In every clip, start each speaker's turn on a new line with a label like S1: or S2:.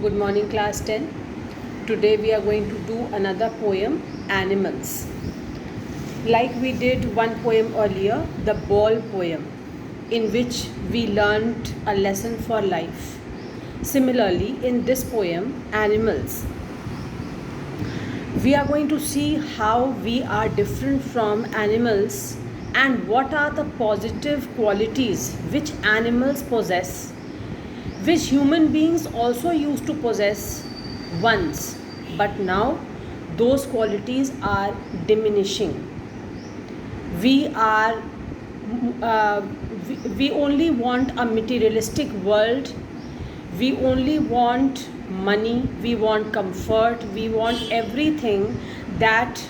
S1: Good morning, class 10. Today we are going to do another poem, Animals. Like we did one poem earlier, the ball poem, in which we learnt a lesson for life. Similarly, in this poem, Animals, we are going to see how we are different from animals and what are the positive qualities which animals possess, which human beings also used to possess once, but now those qualities are diminishing. We are we only want a materialistic world. We only want money, we want comfort, we want everything that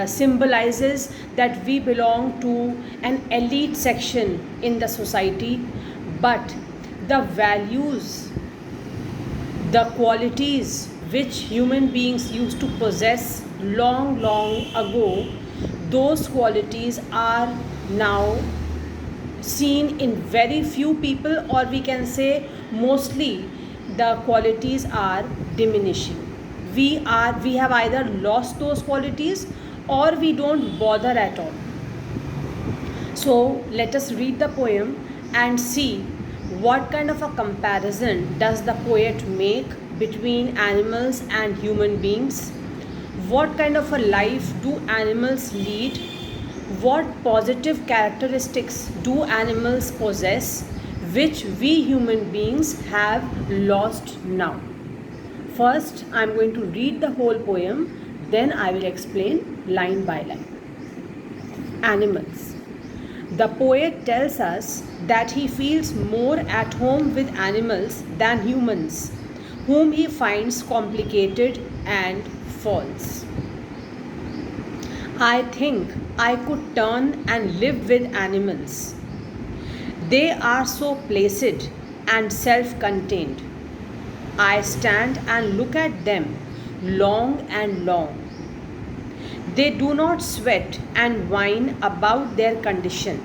S1: symbolizes that we belong to an elite section in the society. But the values, the qualities which human beings used to possess long, long ago, those qualities are now seen in very few people, or we can say mostly the qualities are diminishing. We have either lost those qualities or we don't bother at all. So let us read the poem and see what kind of a comparison does the poet make between animals and human beings. What kind of a life do animals lead? What positive characteristics do animals possess which we human beings have lost now? First, I am going to read the whole poem, then I will explain line by line. Animals. The poet tells us that he feels more at home with animals than humans, whom he finds complicated and false. I think I could turn and live with animals. They are so placid and self contained. I stand and look at them long and long. They do not sweat and whine about their condition.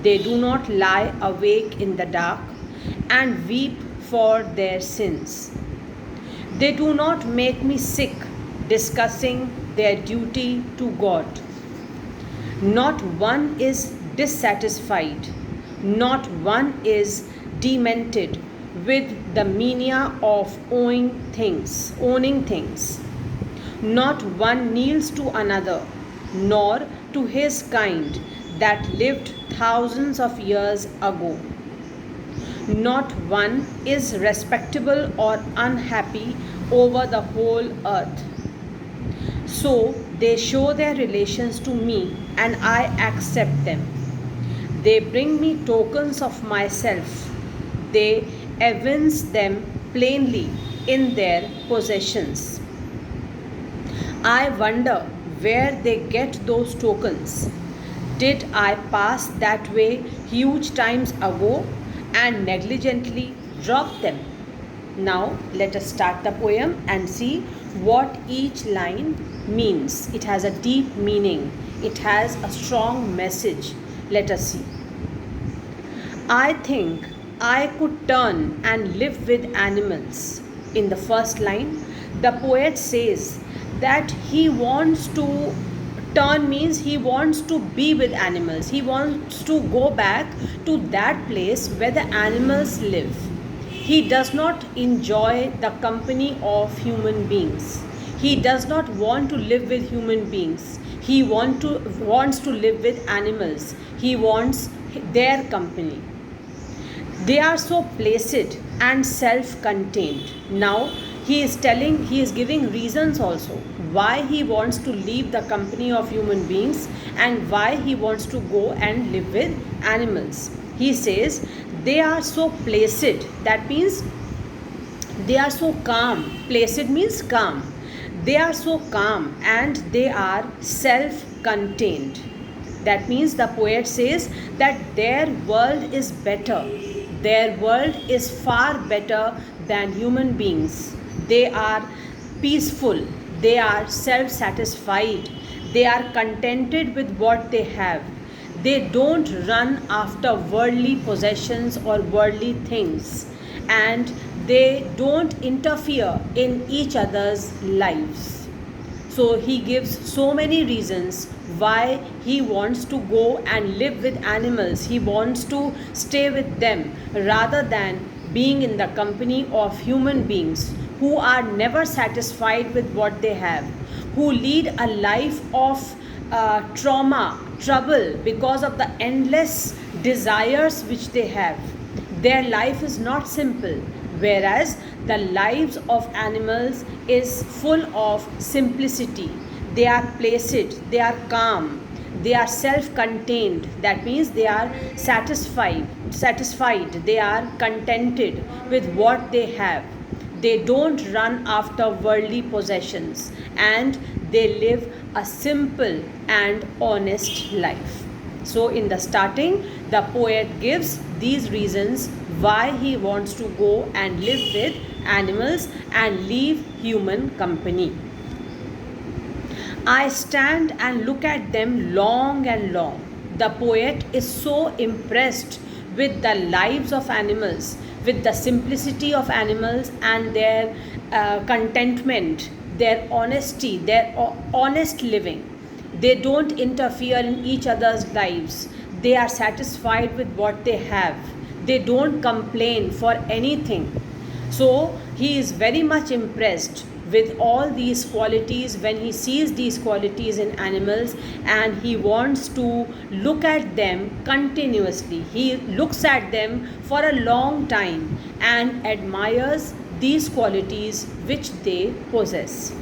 S1: They do not lie awake in the dark and weep for their sins. They do not make me sick discussing their duty to God. Not one is dissatisfied, not one is demented with the mania of owning things. Not one kneels to another, nor to his kind that lived thousands of years ago. Not one is respectable or unhappy over the whole earth. So they show their relations to me and I accept them. They bring me tokens of myself. They evince them plainly in their possessions. I wonder where they get those tokens. Did I pass that way huge times ago and negligently drop them? Now let us start the poem and see what each line means. It has a deep meaning. It has a strong message. Let us see. I think I could turn and live with animals. In the first line, the poet says that he wants to turn means he wants to be with animals. He wants to go back to that place where the animals live. He does not enjoy the company of human beings. He does not want to live with human beings. He wants to live with animals. He wants their company. They are so placid and self-contained. Now he is giving reasons also why he wants to leave the company of human beings and why he wants to go and live with animals. He says they are so placid. That means they are so calm. Placid means calm. They are so calm and they are self-contained. That means the poet says that their world is better. Their world is far better than human beings. They are peaceful. They are self-satisfied. They are contented with what they have. They don't run after worldly possessions or worldly things. and they don't interfere in each other's lives. So he gives so many reasons why he wants to go and live with animals. He wants to stay with them rather than being in the company of human beings who are never satisfied with what they have, who lead a life of trauma, trouble because of the endless desires which they have. Their life is not simple, whereas the lives of animals is full of simplicity. They are placid, they are calm, they are self-contained. That means they are satisfied, they are contented with what they have. They don't run after worldly possessions, and they live a simple and honest life. So in the starting, the poet gives these reasons why he wants to go and live with animals and leave human company. I stand and look at them long and long. The poet is so impressed with the lives of animals, with the simplicity of animals and their contentment, their honesty, their honest living. They don't interfere in each other's lives. They are satisfied with what they have. They don't complain for anything. So he is very much impressed with all these qualities when he sees these qualities in animals, and he wants to look at them continuously. He looks at them for a long time and admires these qualities which they possess.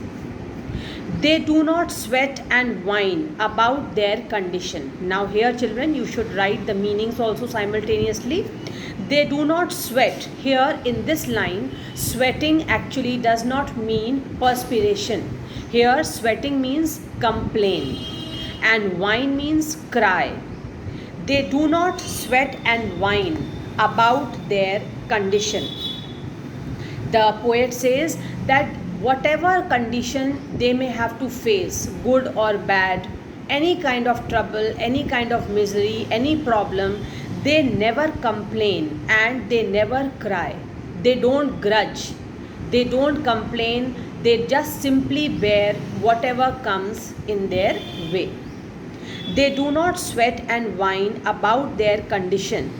S1: They do not sweat and whine about their condition. Now here children, you should write the meanings also simultaneously. They do not sweat. Here in this line, sweating actually does not mean perspiration. Here sweating means complain and whine means cry. They do not sweat and whine about their condition. The poet says that whatever condition they may have to face, good or bad, any kind of trouble, any kind of misery, any problem, they never complain and they never cry. They don't grudge, they don't complain, they just simply bear whatever comes in their way. They do not sweat and whine about their condition.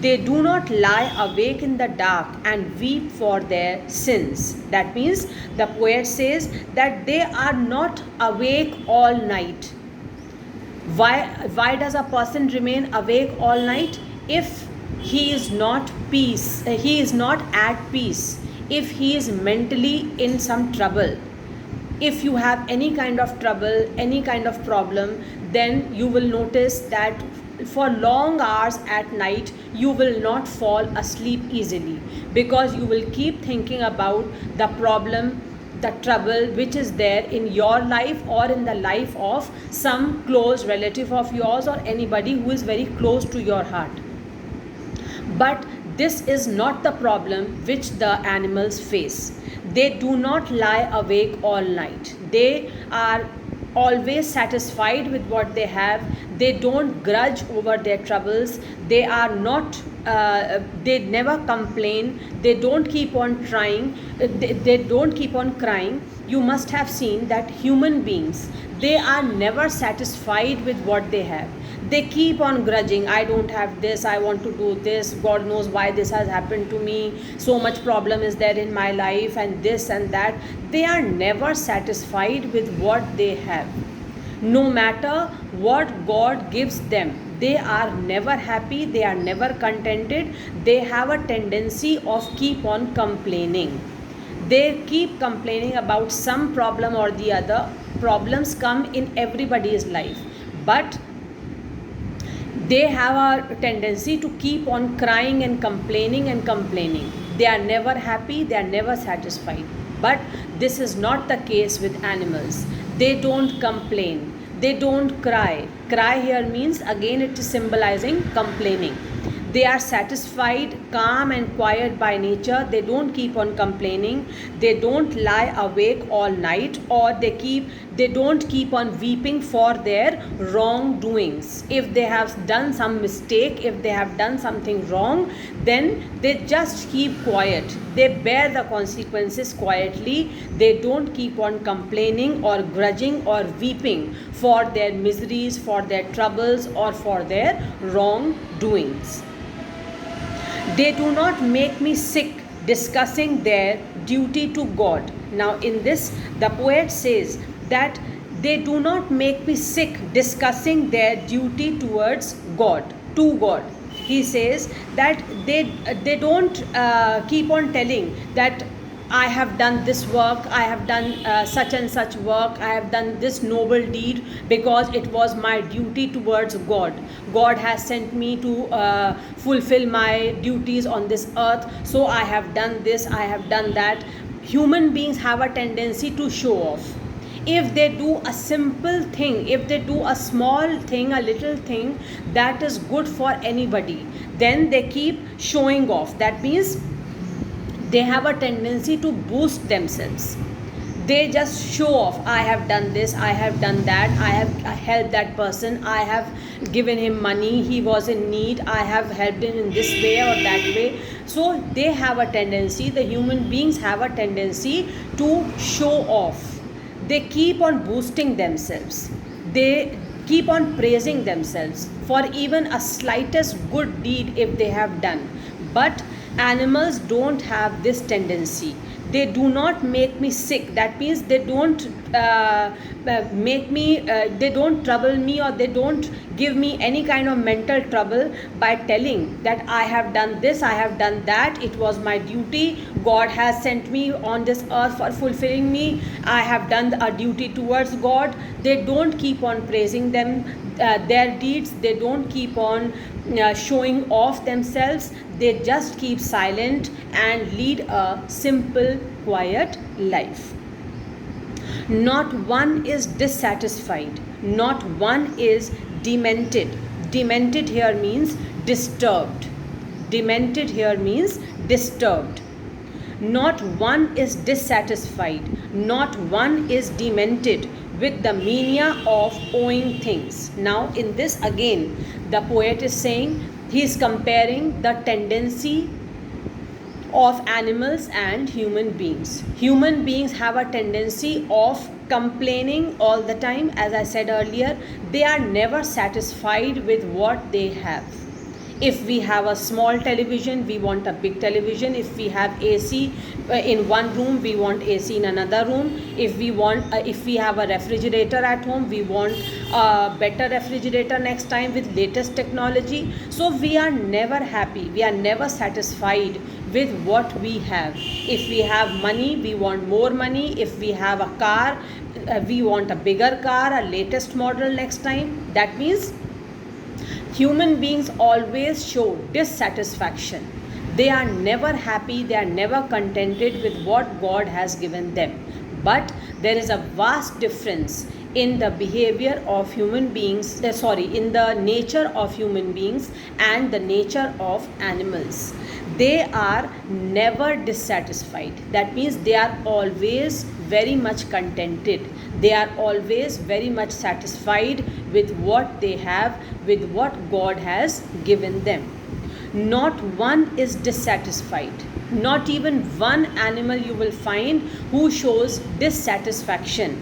S1: They do not lie awake in the dark and weep for their sins. That means the poet says that they are not awake all night. Why does a person remain awake all night? If he is not at peace, if he is mentally in some trouble, if you have any kind of trouble, any kind of problem, then you will notice that for long hours at night you will not fall asleep easily, because you will keep thinking about the problem, the trouble which is there in your life or in the life of some close relative of yours or anybody who is very close to your heart. But this is not the problem which the animals face. They do not lie awake all night. They are always satisfied with what they have. They don't grudge over their troubles. They are not they never complain. They don't keep on trying. They don't keep on crying. You must have seen that human beings, they are never satisfied with what they have. They keep on grudging. I don't have this, I want to do this, God knows why this has happened to me, so much problem is there in my life, and this and that. They are never satisfied with what they have. No matter what God gives them, they are never happy, they are never contented. They have a tendency of keep on complaining. They keep complaining about some problem or the other. Problems come in everybody's life, but they have a tendency to keep on crying and complaining. They are never happy, they are never satisfied. But this is not the case with animals. They don't complain, they don't cry. Cry here means, again, it is symbolizing complaining. They are satisfied, calm and quiet by nature. They don't keep on complaining. They don't lie awake all night, or they don't keep on weeping for their wrongdoings. If they have done some mistake, if they have done something wrong, then they just keep quiet. They bear the consequences quietly. They don't keep on complaining or grudging or weeping for their miseries, for their troubles, or for their wrongdoings. They do not make me sick discussing their duty to God. Now, in this, the poet says that they do not make me sick discussing their duty towards God, to God. He says that they don't keep on telling that I have done this work, I have done such and such work, I have done this noble deed because it was my duty towards God. God has sent me to fulfill my duties on this earth, so I have done this, I have done that. Human beings have a tendency to show off. If they do a simple thing, if they do a small thing, a little thing that is good for anybody, then they keep showing off. That means they have a tendency to boost themselves. They just show off. I have done this, I have done that, I have helped that person, I have given him money, he was in need, I have helped him in this way or that way. So they have a tendency, the human beings have a tendency to show off. They keep on boosting themselves. They keep on praising themselves for even a slightest good deed if they have done. But animals don't have this tendency. They do not make me sick. That means they don't they don't trouble me, or they don't give me any kind of mental trouble by telling that I have done this, I have done that, it was my duty, God has sent me on this earth for fulfilling me, I have done a duty towards God. They don't keep on praising their deeds. They don't keep on showing off themselves. They just keep silent and lead a simple, quiet life. Not one is dissatisfied. Not one is demented. Demented here means disturbed. Demented here means disturbed. Not one is dissatisfied. Not one is demented with the mania of owing things. Now, in this again, the poet is saying, he is comparing the tendency of animals and human beings. Human beings have a tendency of complaining all the time. As I said earlier, they are never satisfied with what they have. If we have a small television, we want a big television. If we have AC in one room, we want AC in another room. If we have a refrigerator at home, we want a better refrigerator next time with latest technology. So we are never happy. We are never satisfied with what we have. If we have money, we want more money. If we have a car, we want a bigger car, a latest model next time. That means human beings always show dissatisfaction. They are never happy, they are never contented with what God has given them. But there is a vast difference in the behavior of human beings, in the nature of human beings and the nature of animals. They are never dissatisfied. That means they are always very much contented. They are always very much satisfied with what they have, with what God has given them. Not one is dissatisfied. Not even one animal you will find who shows dissatisfaction.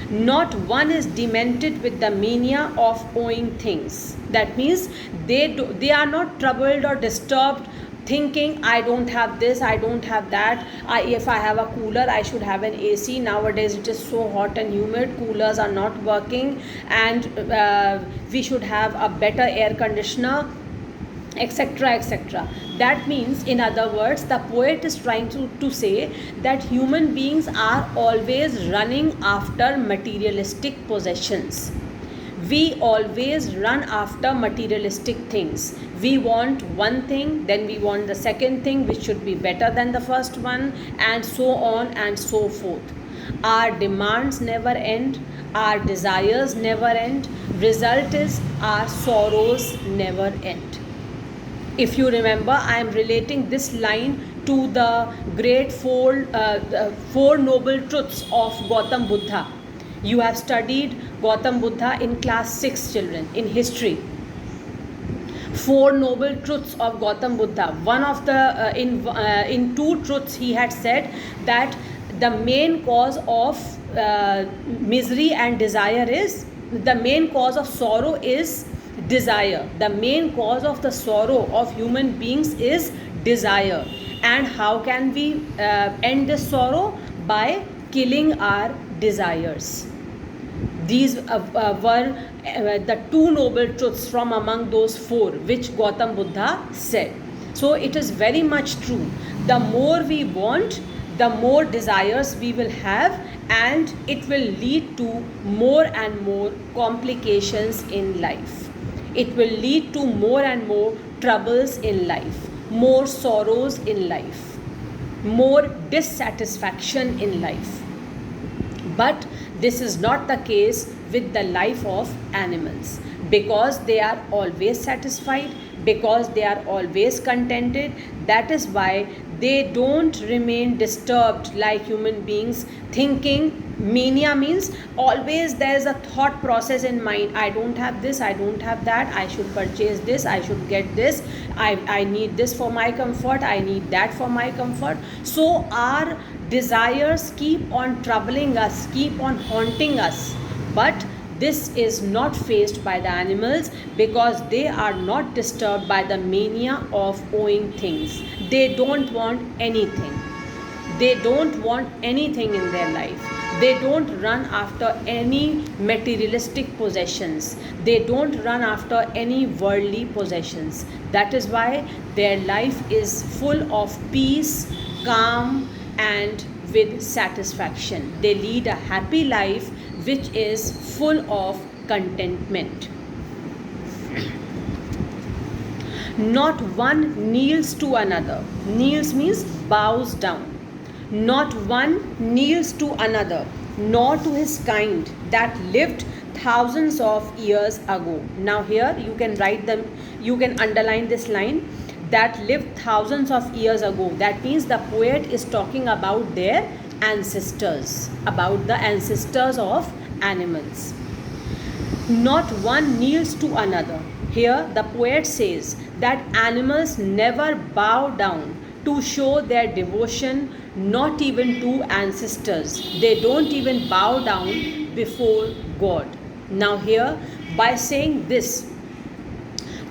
S1: Not one is demented with the mania of owing things. That means they are not troubled or disturbed thinking, I don't have this, I don't have that, if I have a cooler, I should have an AC. Nowadays it is so hot and humid, coolers are not working, and we should have a better air conditioner, etc., etc. That means, in other words, the poet is trying to say that human beings are always running after materialistic possessions. We always run after materialistic things. We want one thing, then we want the second thing, which should be better than the first one, and so on and so forth. Our demands never end, our desires never end. Result is our sorrows never end. If you remember, I am relating this line to the great four noble truths of Gautam Buddha. You have studied Gautam Buddha in class 6, children, in history. Four noble truths of Gautam Buddha. One of the in two truths he had said that the main cause of misery and desire is, the main cause of sorrow is desire. The main cause of the sorrow of human beings is desire. And how can we end this sorrow? By killing our desires. These were the two noble truths from among those four which Gautam Buddha said. So it is very much true. The more we want, the more desires we will have, and it will lead to more and more complications in life. It will lead to more and more troubles in life, more sorrows in life, more dissatisfaction in life. But this is not the case with the life of animals, because they are always satisfied, because they are always contented. That is why they don't remain disturbed like human beings, thinking. Mania means always there is a thought process in mind. I don't have this, I don't have that, I should purchase this, I should get this, I need this for my comfort, I need that for my comfort. So our desires keep on troubling us, keep on haunting us. But this is not faced by the animals, because they are not disturbed by the mania of owing things. They don't want anything. They don't want anything in their life. They don't run after any materialistic possessions. They don't run after any worldly possessions. That is why their life is full of peace, calm, and with satisfaction. They lead a happy life which is full of contentment. Not one kneels to another. Kneels means bows down. Not one kneels to another, nor to his kind that lived thousands of years ago. Now here you can write them, you can underline this line, that lived thousands of years ago. That means the poet is talking about their ancestors, about the ancestors of animals. Not one kneels to another. Here the poet says that animals never bow down to show their devotion, not even to ancestors. They don't even bow down before God. Now here, by saying this,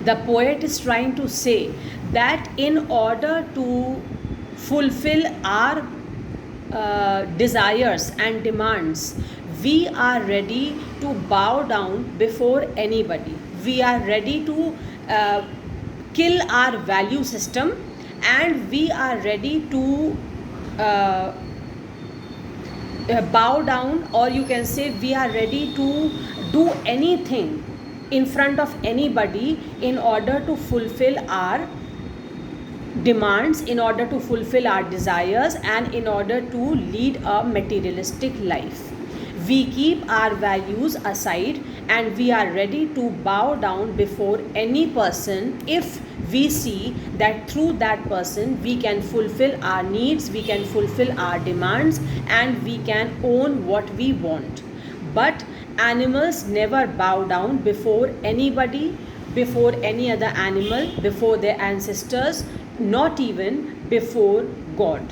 S1: the poet is trying to say that in order to fulfill our desires and demands, we are ready to bow down before anybody. We are ready to kill our value system, and we are ready to bow down, or you can say we are ready to do anything in front of anybody in order to fulfill our demands, in order to fulfill our desires, and in order to lead a materialistic life. We keep our values aside, and we are ready to bow down before any person if we see that through that person we can fulfill our needs, we can fulfill our demands, and we can own what we want. But animals never bow down before anybody, before any other animal, before their ancestors, not even before God.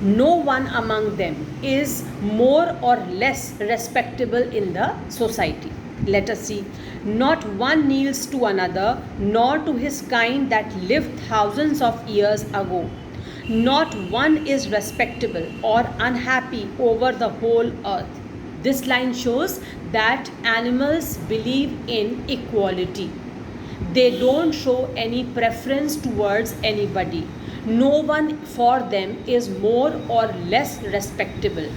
S1: No one among them is more or less respectable in the society. Let us see. Not one kneels to another, nor to his kind that lived thousands of years ago. Not one is respectable or unhappy over the whole earth. This line shows that animals believe in equality. They don't show any preference towards anybody. No one for them is more or less respectable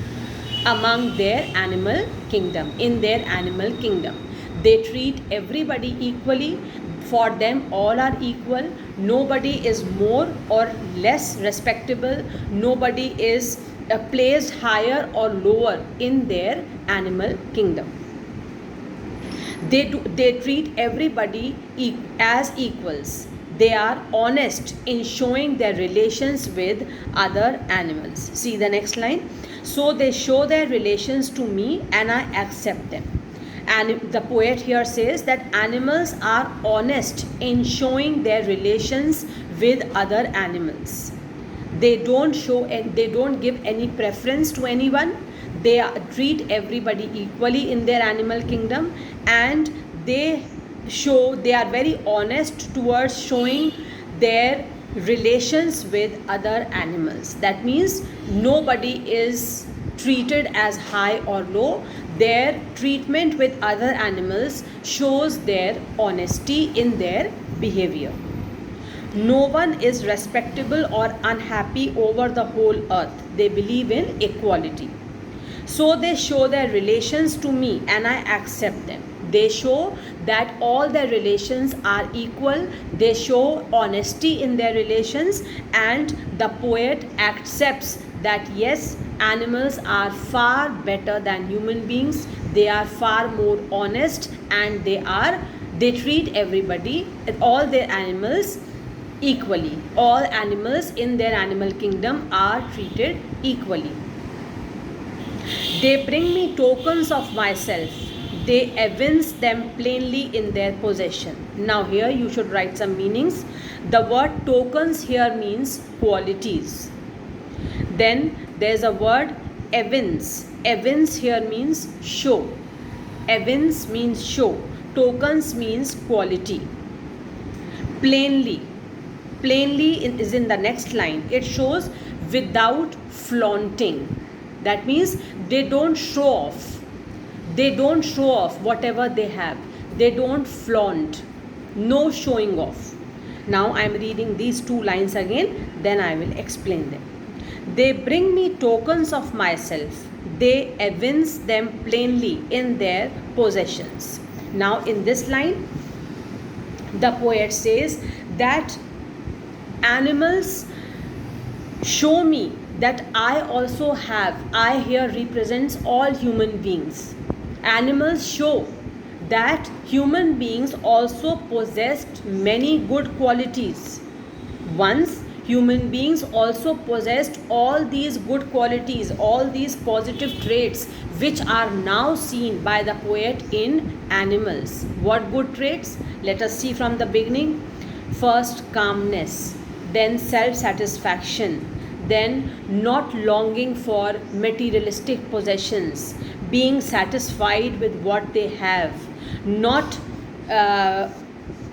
S1: among their animal kingdom, in their animal kingdom. They treat everybody equally. For them, all are equal. Nobody is more or less respectable. Nobody is placed higher or lower in their animal kingdom. They treat everybody as equals. They are honest in showing their relations with other animals. See the next line. So they show their relations to me and I accept them. And the poet here says that animals are honest in showing their relations with other animals. They don't show and they don't give any preference to anyone. They treat everybody equally in their animal kingdom, and they are very honest towards showing their relations with other animals. That means nobody is treated as high or low. Their treatment with other animals shows their honesty in their behavior. No one is respectable or unhappy over the whole earth. They believe in equality. So they show their relations to me and I accept them. They show that all their relations are equal. They show honesty in their relations, and the poet accepts that yes, animals are far better than human beings. They are far more honest, and they treat everybody, all their animals, equally. All animals in their animal kingdom are treated equally. They bring me tokens of myself. They evince them plainly in their possession. Now here you should write some meanings. The word tokens here means qualities. Then there's a word evince. Evince here means show. Evince means show. Tokens means quality. Plainly. Plainly is in the next line. It shows without flaunting. That means they don't show off. They don't show off whatever they have. They don't flaunt. No showing off. Now I am reading these two lines again, then I will explain them. They bring me tokens of myself. They evince them plainly in their possessions. Now in this line, the poet says that animals show me that I also have. I here represents all human beings. Animals show that human beings also possessed many good qualities. Once human beings also possessed all these good qualities, all these positive traits which are now seen by the poet in animals. What good traits? Let us see from the beginning. First, calmness, then self-satisfaction, then not longing for materialistic possessions, being satisfied with what they have, not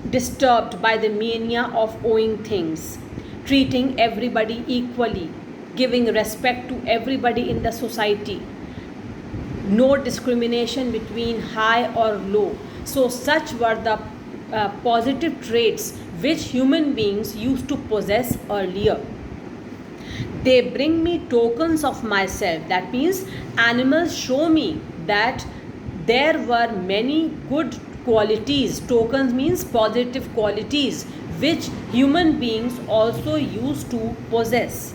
S1: disturbed by the mania of owing things, treating everybody equally, giving respect to everybody in the society, no discrimination between high or low. So such were the positive traits which human beings used to possess earlier. They bring me tokens of myself. That means animals show me that there were many good qualities. Tokens means positive qualities which human beings also used to possess.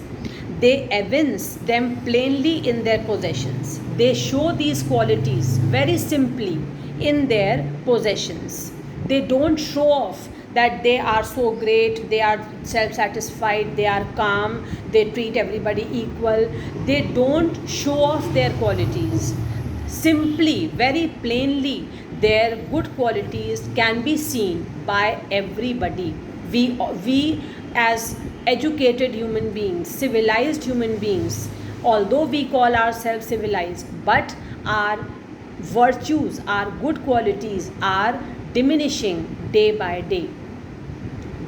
S1: They evince them plainly in their possessions. They show these qualities very simply in their possessions. They don't show off that they are so great, they are self-satisfied, they are calm, they treat everybody equal. They don't show off their qualities. Simply, very plainly, their good qualities can be seen by everybody. We as educated human beings, civilized human beings, although we call ourselves civilized, but our virtues, our good qualities are diminishing day by day.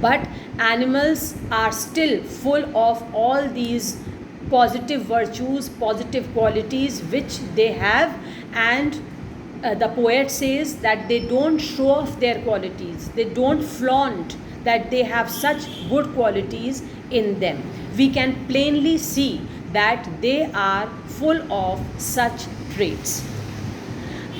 S1: But animals are still full of all these positive virtues, positive qualities which they have, and the poet says that they don't show off their qualities, they don't flaunt that they have such good qualities in them. We can plainly see that they are full of such traits.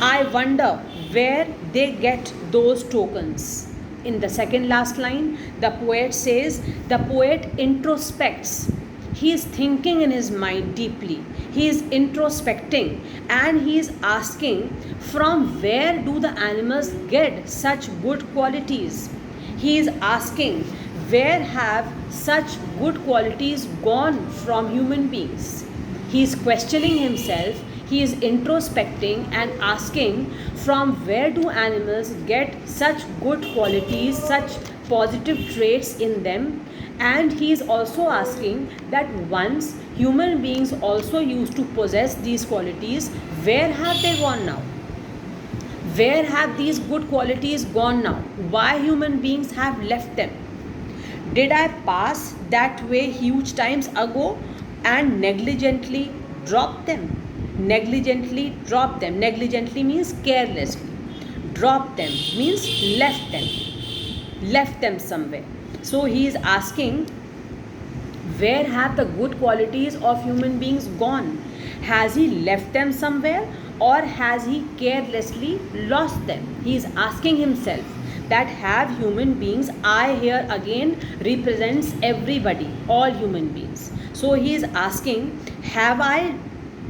S1: I wonder where they get those tokens. In the second last line, the poet says, the poet introspects. He is thinking in his mind deeply. He is introspecting and he is asking from where do the animals get such good qualities. He is asking Where have such good qualities gone from human beings? He is questioning himself, he is introspecting and asking from where do animals get such good qualities, such positive traits in them. And he is also asking that once human beings also used to possess these qualities, where have they gone now? Where have these good qualities gone now? Why human beings have left them? Did I pass that way huge times ago and negligently drop them? Negligently drop them. Negligently means carelessly. Drop them means left them. Left them somewhere. So he is asking, where have the good qualities of human beings gone? Has he left them somewhere or has he carelessly lost them? He is asking himself that have human beings, I here again represents everybody, all human beings. So he is asking, have I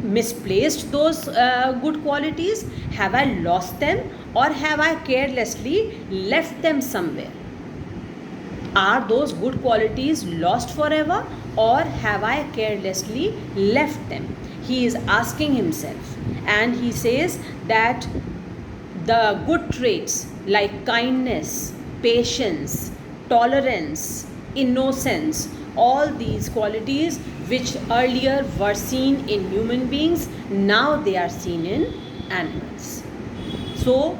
S1: misplaced those good qualities? Have I lost them or have I carelessly left them somewhere? Are those good qualities lost forever or have I carelessly left them? He is asking himself, and he says that the good traits like kindness, patience, tolerance, innocence, all these qualities which earlier were seen in human beings, now they are seen in animals. So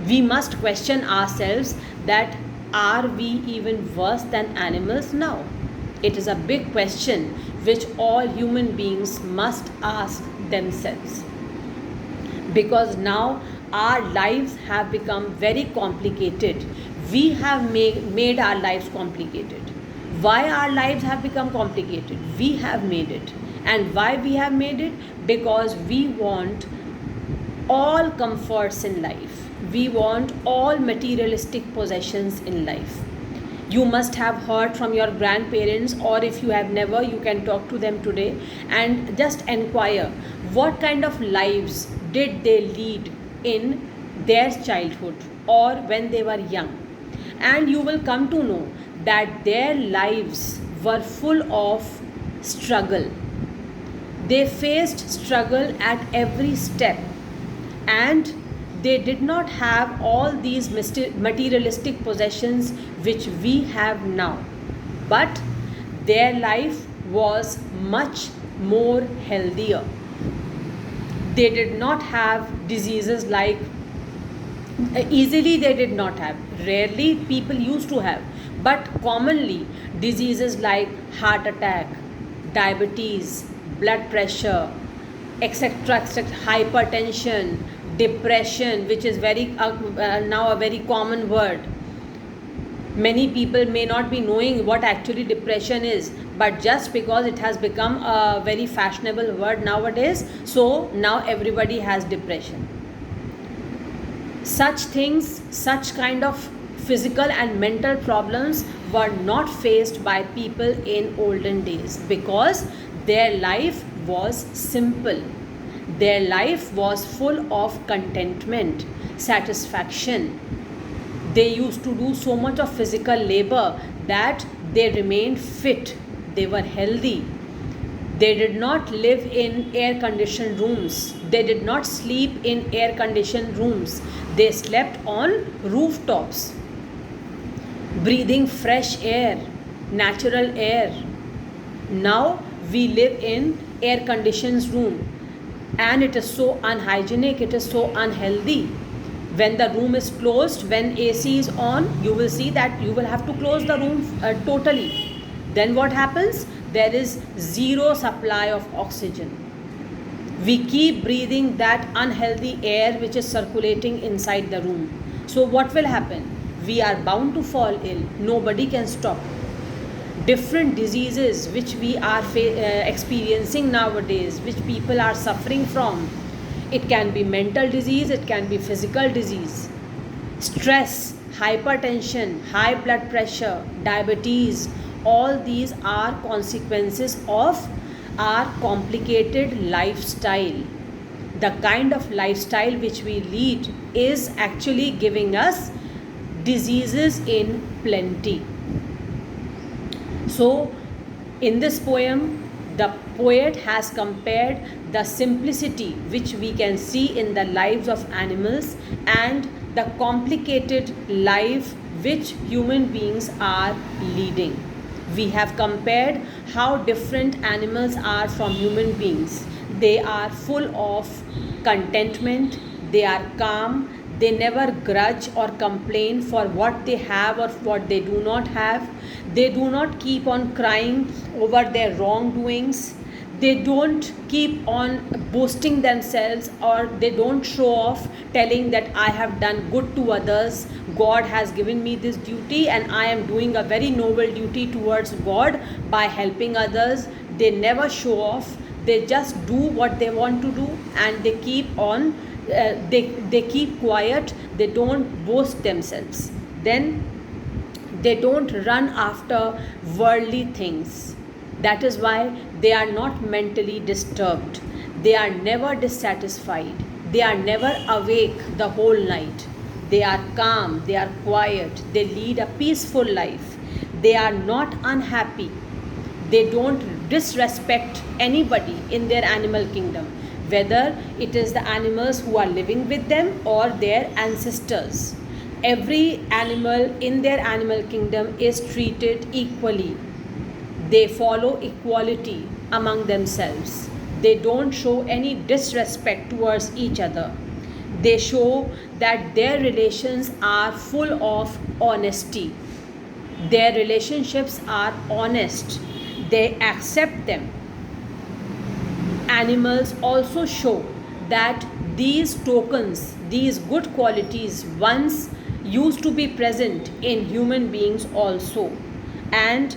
S1: we must question ourselves that are we even worse than animals now? It is a big question which all human beings must ask themselves, because now our lives have become very complicated. We have made our lives complicated. Why our lives have become complicated? We have made it. And why we have made it? Because we want all comforts in life. We want all materialistic possessions in life. You must have heard from your grandparents, or if you have never, you can talk to them today and just inquire what kind of lives did they lead in their childhood or when they were young. And you will come to know that their lives were full of struggle. They faced struggle at every step, and they did not have all these materialistic possessions which we have now, but their life was much more healthier. They did not have diseases like easily, they did not have, rarely people used to have, but commonly diseases like heart attack, diabetes, blood pressure, etc., etc., hypertension, depression, which is very now a very common word. Many people may not be knowing what actually depression is, but just because it has become a very fashionable word nowadays, so now everybody has depression. Such things, such kind of physical and mental problems were not faced by people in olden days, because their life was simple. Their life was full of contentment, satisfaction. They used to do so much of physical labor that they remained fit. They were healthy. They did not live in air conditioned rooms. They did not sleep in air conditioned rooms. They slept on rooftops, breathing fresh air, natural air. Now we live in air conditioned room, and it is so unhygienic, it is so unhealthy. When the room is closed, when AC is on, you will see that you will have to close the room totally. Then what happens? There is zero supply of oxygen. We keep breathing that unhealthy air which is circulating inside the room. So what will happen? We are bound to fall ill. Nobody can stop. Different diseases which we are experiencing nowadays, which people are suffering from. It can be mental disease, it can be physical disease. Stress, hypertension, high blood pressure, diabetes, all these are consequences of our complicated lifestyle. The kind of lifestyle which we lead is actually giving us diseases in plenty. So, in this poem, the poet has compared the simplicity which we can see in the lives of animals and the complicated life which human beings are leading. We have compared how different animals are from human beings. They are full of contentment, they are calm, they never grudge or complain for what they have or what they do not have. They do not keep on crying over their wrongdoings. They don't keep on boasting themselves, or they don't show off telling that I have done good to others. God has given me this duty and I am doing a very noble duty towards God by helping others. They never show off. They just do what they want to do, and they keep on they keep quiet. They don't boast themselves. Then they don't run after worldly things. That is why they are not mentally disturbed. They are never dissatisfied. They are never awake the whole night. They are calm, they are quiet, they lead a peaceful life. They are not unhappy. They don't disrespect anybody in their animal kingdom, whether it is the animals who are living with them or their ancestors. Every animal in their animal kingdom is treated equally. They follow equality among themselves. They don't show any disrespect towards each other. They show that their relations are full of honesty. Their relationships are honest. They accept them. Animals also show that these tokens, these good qualities, once used to be present in human beings also. And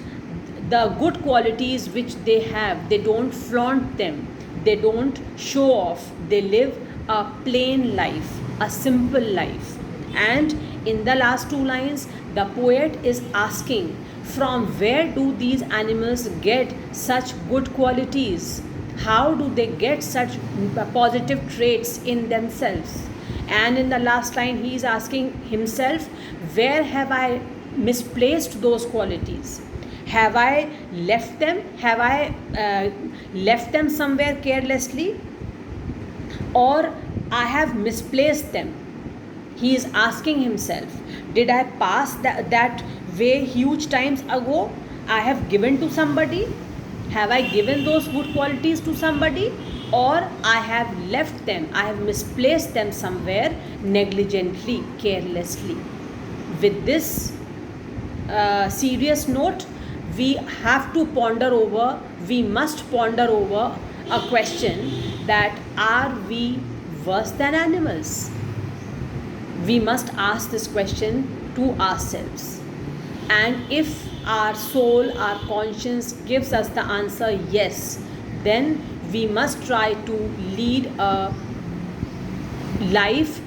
S1: the good qualities which they have, they don't flaunt them, they don't show off, they live a plain life, a simple life. And in the last two lines, the poet is asking, from where do these animals get such good qualities? How do they get such positive traits in themselves? And in the last line, he is asking himself, where have I misplaced those qualities? Have I left them? Have I left them somewhere carelessly? Or I have misplaced them? He is asking himself, did I pass that way huge times ago? I have given to somebody? Have I given those good qualities to somebody? Or I have left them, I have misplaced them somewhere negligently, carelessly. With this serious note, we have to ponder over, we must ponder over a question, that are we worse than animals? We must ask this question to ourselves. And if our soul, our conscience gives us the answer yes, then we must try to lead a life